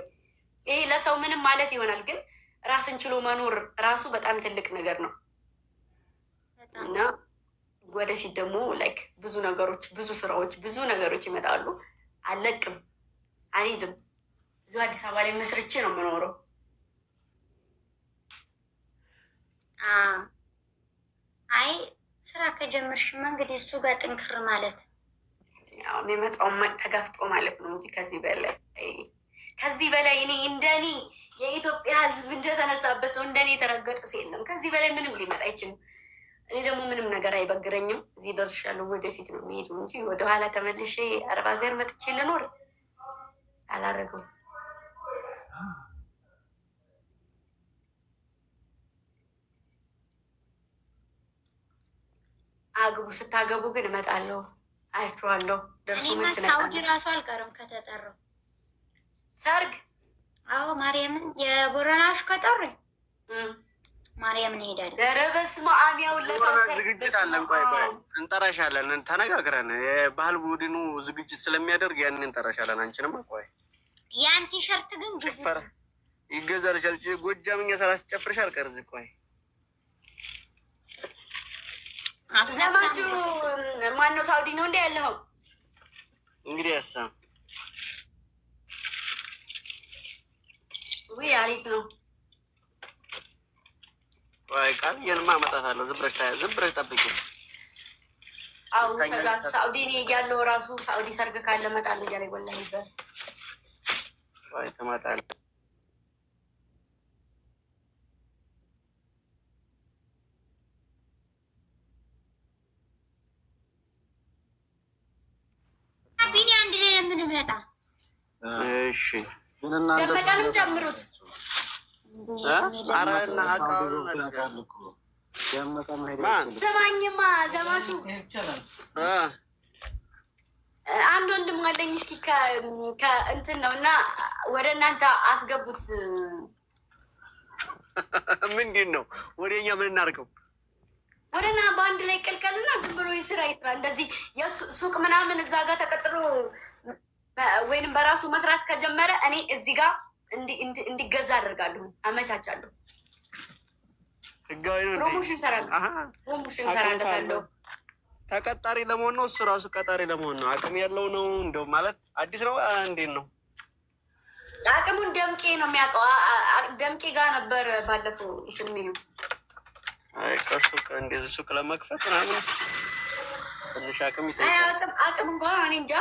ይሄ ለሰው ምንም ማለት ይሆናል፣ ግን ራስን ችሎ መኖር ራሱ በጣም ትልቅ ነገር ነው። እና ወደፊት ደግሞ ላይክ ብዙ ነገሮች፣ ብዙ ስራዎች፣ ብዙ ነገሮች ይመጣሉ። አልለቅም፣ አልሄድም። እዚሁ አዲስ አበባ ላይ መስርቼ ነው የምኖረው። አይ ስራ ከጀመርሽማ እንግዲህ እሱ ጋር ጥንክር ማለት የሚመጣውን ተጋፍጦ ማለት ነው እንጂ ከዚህ በላይ ከዚህ በላይ እኔ እንደኔ የኢትዮጵያ ሕዝብ እንደተነሳበት ሰው እንደኔ የተረገጠ ሰው የለም። ከዚህ በላይ ምንም ሊመጣ አይችልም። እኔ ደግሞ ምንም ነገር አይበግረኝም። እዚህ ደርሻለሁ። ወደፊት ነው የሚሄደው እንጂ ወደኋላ ተመልሼ አረብ ሀገር መጥቼ ልኖር አላረገውም። አግቡ። ስታገቡ ግን እመጣለሁ፣ አይቼዋለሁ። ደርሶ ምን ሳውዲ ራሱ አልቀርም ከተጠራው ሰርግ። አዎ ማርያምን የቦረናዎች ከጠሩኝ ማርያምን እሄዳለሁ። ኧረ በስመ አብ ያውለታ ዝግጅት አለን። ቆይ እንጠራሻለን። ተነጋግረን የባህል ቡድኑ ዝግጅት ስለሚያደርግ ያንን እንጠራሻለን። አንቺንማ ቆይ ያን ቲሸርት ግን ጭፈራ ይገዛልሻል። ጎጃምኛ ሳላስጨፍርሽ አልቀር እዚህ ቆይ አስለማችሁ ማነው? ሳውዲ ነው እንደ ያለው እንግዲህ ያሳ ወይ አሪፍ ነው። ወይ ቃል የልማ አመጣታለሁ። ዝም ብለሽ ጠብቂ። አው ሰጋት ሳውዲ ነው ያለው ራሱ ሳውዲ ሰርግ ካለ እመጣለሁ እያለ ወላሂ ነበር። ወይ ተማጣለ ቢኒ አንድ ላይ ለምን መጣ? እሺ ደመቀንም ጨምሩት። አረና ዘማኝማ ዘማቹ አንድ ወንድም አለኝ። እስኪ ከእንትን ነው እና ወደ እናንተ አስገቡት። ምንድን ነው ወደኛ ምን እናድርገው? ወደና በአንድ ላይ ቀልቀልና ዝም ብሎ ይስራ ይስራ። እንደዚህ የሱቅ ምናምን እዛ ጋር ተቀጥሮ ወይንም በራሱ መስራት ከጀመረ እኔ እዚህ ጋር እንዲገዛ አደርጋለሁ፣ አመቻቻለሁ። ህጋዊ ነው። ፕሮሞሽን ሰራለታለሁ። ተቀጣሪ ለመሆን ነው እሱ ራሱ ቀጣሪ ለመሆን ነው። አቅም ያለው ነው። እንደው ማለት አዲስ ነው። እንዴት ነው አቅሙን? ደምቄ ነው የሚያውቀው። ደምቄ ጋር ነበር ባለፈው እንትን የሚሉት። አይ ከሱቅ እንደዚህ ሱቅ ለመክፈት ምናምን ትንሽ አቅም ይጠይቃል። አቅም እንኳን እኔ እንጃ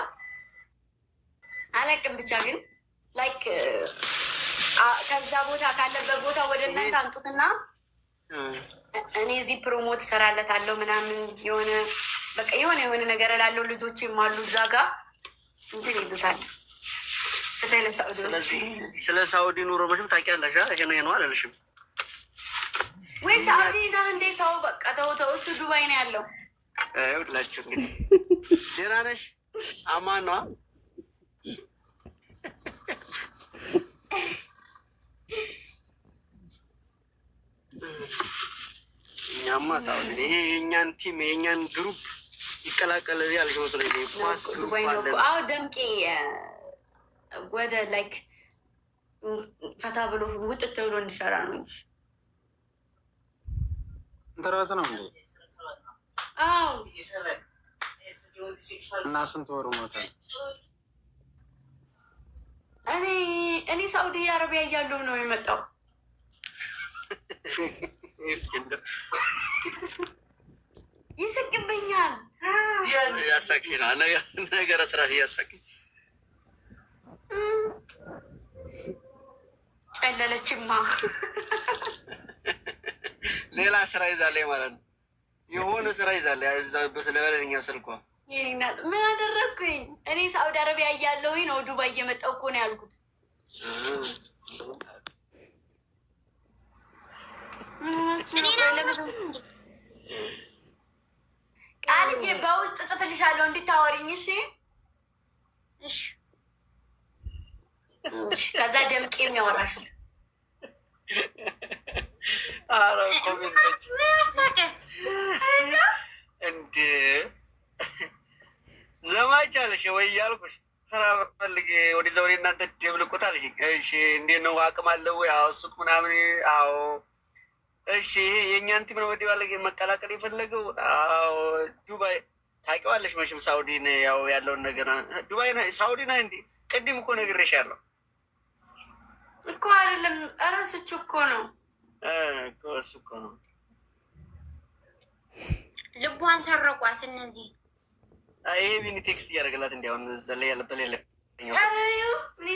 አላቅም። ብቻ ግን ላይክ ከዛ ቦታ ካለበት ቦታ ወደ እናንተ አምጡትና እኔ እዚህ ፕሮሞት እሰራለታለሁ ምናምን የሆነ በቃ የሆነ ነገር እላለሁ። ልጆችም አሉ እዛ ጋር እንትን ይሉታል። ስለ ሳውዲ ኑሮ መቼም ታውቂያለሽ። ይሄ ነው አላለሽም ወይ? ሳውዲ ነህ እንዴ? ተው በቃ ተው። እሱ ዱባይ ነው ያለው። ይኸውላችሁ እንግዲህ ደህና ነሽ? አማን ነዋ። እኛማ ሳውዲ ይሄ የእኛን ቲም የእኛን ግሩፕ ይቀላቀል ያለሽ መስሎኝ ኳስ ግሩፕ አለ። አዎ ደምቄ ወደ ላይክ ፈታ ብሎ ውጥት ብሎ እንዲሰራ ነው እንጂ እንትራት ነው እንዴ? አዎ እና ስንት ወሩ ሞተ? እኔ ሳኡዲ አረቢያ እያለሁ ነው የመጣው። ይስቅብኛል። ያሳቅሽ ነገረ ስራ እያሳቅኝ ጨለለችማ። ሌላ ስራ ይዛለች ማለት ነው። የሆነ ስራ ይዛለች። ስለበለኛ ስልኳ ምን አደረግኩኝ? እኔ ሳኡዲ አረቢያ እያለሁኝ ነው ዱባይ እየመጣሁ እኮ ነው ያልኩት። ቃልዬ በውስጥ ጽፍልሻለሁ እንድታወሪኝ። እሺ ከዛ ደምቄ የሚያወራሻል። እንደ ዘማቻለሽ ወይ እያልኩሽ ስራ ፈልግ ወደዛ ወደ እናንተ ደብልቁታል። እሺ እንዴት ነው አቅም አለው? ያው ሱቅ ምናምን። አዎ እሺ ይሄ የእኛን ቲም ነው ወደ መቀላቀል የፈለገው። አዎ ዱባይ ታውቂዋለሽ መቼም ሳውዲን ያው ያለውን ነገር ዱባይ ሳውዲ ና እንዲ ቅድም እኮ ነግሬሻለሁ እኮ አይደለም እረስችው እኮ ነው እሱ እኮ ነው። ልቧን ሰረቋት እነዚህ። ይሄ ቢኒ ቴክስት እያደረገላት እንዲያሁን ዘላ ያለበት ሌለ እኔ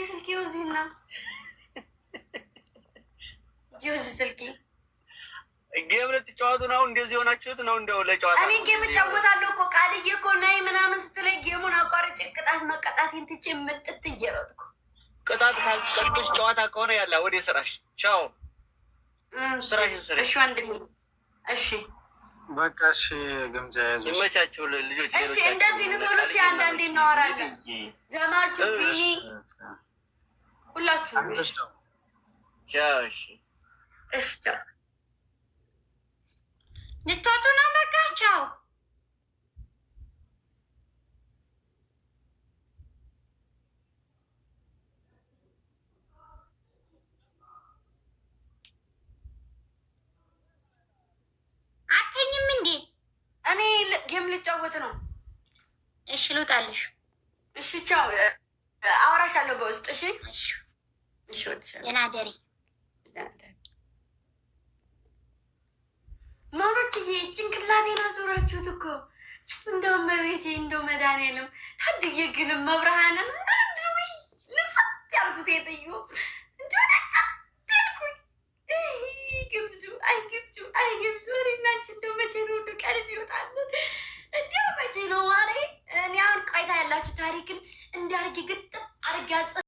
ስልኬ ወዚህና ይወዝ ስልኬ ጌም ልትጫወቱ ነው? እንደዚህ የሆናችሁት ነው? እንደው ለጨዋታ እኔ ጌም እጫወታለሁ እኮ ቃልዬ እኮ ነይ ምናምን ስትለኝ ጌሙን አቋርጬ ቅጣት መቀጣቴን ትቼ ምጥት እየሮጥኩ ቅጣት ካልቀጡሽ ጨዋታ ከሆነ ያለ ወደ ስራሽ ቻው። ስራሽን ስሪ። እሺ ወንድሜ እሺ በቃ እሺ። ግምጃ ያዙ። ይመቻችሁ ልጆች። እሺ እንደዚህ ንቶሎ ሲ አንዳንዴ እናወራለን። ዘማችሁ ቢኒ ሁላችሁ ቻው። እሺ እሺ ቻው። ልትወጡ ነው? በቃ ቻው። አተኝም እንዴ? እኔ ጌም ልጫወት ነው። እሺ ልውጣልሽ። እሺ ቻው። አወራሻለሁ በውስጥ። እሺ እሺ ወድሻለሁ። ደህና ደሪ ማሮችዬ። ጭንቅላቴን አዞራችሁት እኮ እንደው መቤቴ እንደው መድኃኒዓለም ታድዬ ግን መብርሃንን እንደው ልጸጥ ያልኩት የጥዩ እንደው ልጸጥ ያልኩኝ ግብጁ አይግብጁ አይግብጁ ወሬናች እንደው መቼ ነው ወደ ቀልብ ይወጣለን? እንደው መቼ ነው ዋሬ? እኔ አሁን ቆይታ ያላችሁ ታሪክን እንዳርጊ ግጥም አርጊ